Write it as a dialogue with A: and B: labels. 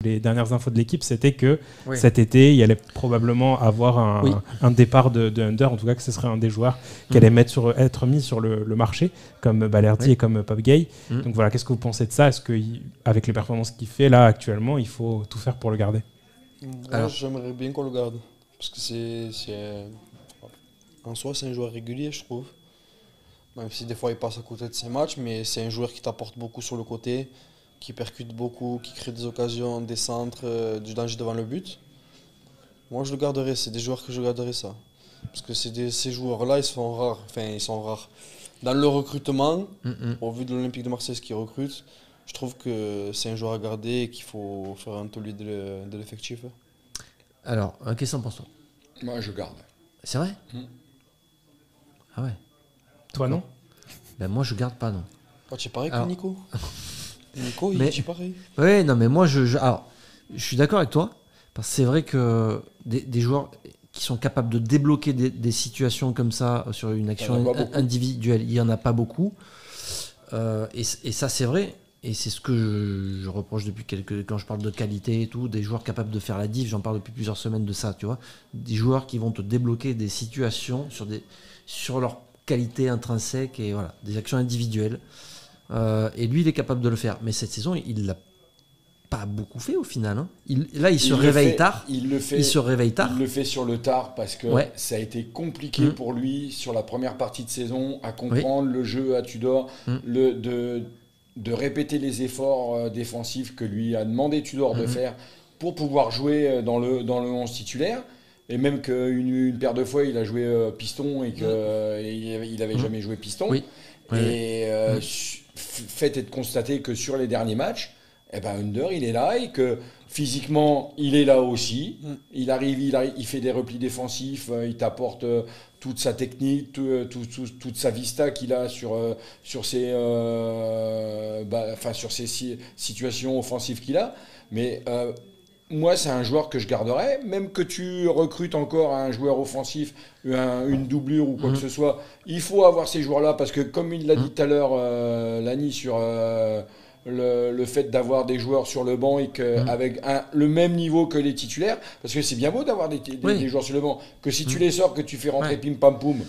A: les dernières infos de l'équipe, c'était que
B: Oui.
A: cet été, il allait probablement avoir un départ de Under, en tout cas que ce serait un des joueurs qui allait être mis sur le marché, comme Balerdi et comme Pape Gay. Donc voilà, qu'est-ce que vous pensez de ça? Est-ce qu'avec les performances qu'il fait là actuellement, il faut tout faire pour le garder?
C: Moi, j'aimerais bien qu'on le garde. Parce que en soi, c'est un joueur régulier, je trouve. Même si des fois il passe à côté de ses matchs, mais c'est un joueur qui t'apporte beaucoup sur le côté, qui percute beaucoup, qui crée des occasions, des centres, du danger devant le but. Moi, je le garderai. C'est des joueurs que je garderai ça. Parce que ces joueurs-là, ils sont rares. Enfin, ils sont rares. Dans le recrutement, au vu de l'Olympique de Marseille, ce qu'ils recrutent, je trouve que c'est un joueur à garder et qu'il faut faire un taulier de l'effectif.
B: Alors, qu'est-ce que t'en penses, toi?
D: Moi, je garde.
B: C'est vrai? Ah ouais.
A: Toi, non?
B: Ben moi, je garde pas, non.
C: Oh, tu es pareil
B: Alors...
C: que Nico. Nico, il est pareil.
B: Ouais, non, mais moi, alors, je suis d'accord avec toi. Parce que c'est vrai que des joueurs qui sont capables de débloquer des situations comme ça sur une action individuelle, il n'y en a pas beaucoup. Et ça, c'est vrai. Et c'est ce que je reproche depuis quand je parle de qualité et tout, des joueurs capables de faire la diff, j'en parle depuis plusieurs semaines de ça, tu vois. Des joueurs qui vont te débloquer des situations sur leur qualité intrinsèque et voilà, des actions individuelles. Et lui, il est capable de le faire. Mais cette saison, il l'a pas beaucoup fait au final. Hein. Il se réveille tard. Il se réveille tard.
D: Il le fait sur le tard parce que ça a été compliqué pour lui sur la première partie de saison à comprendre le jeu à Tudor, de répéter les efforts défensifs que lui a demandé Tudor de faire pour pouvoir jouer dans le 11 titulaire. Et même qu'une paire de fois, il a joué piston et qu'il n'avait jamais joué piston. Fait est de constater que sur les derniers matchs, Under, il est là et que physiquement, il est là aussi. Il arrive, il fait des replis défensifs, il t'apporte toute sa technique, toute sa vista qu'il a sur ses situations offensives qu'il a. Mais moi, c'est un joueur que je garderais, même que tu recrutes encore un joueur offensif, une doublure ou quoi que ce soit. Il faut avoir ces joueurs-là parce que, comme il l'a dit tout à l'heure, Lani, sur le fait d'avoir des joueurs sur le banc et avec le même niveau que les titulaires, parce que c'est bien beau d'avoir des joueurs sur le banc, que si tu les sors, que tu fais rentrer pim pam poum,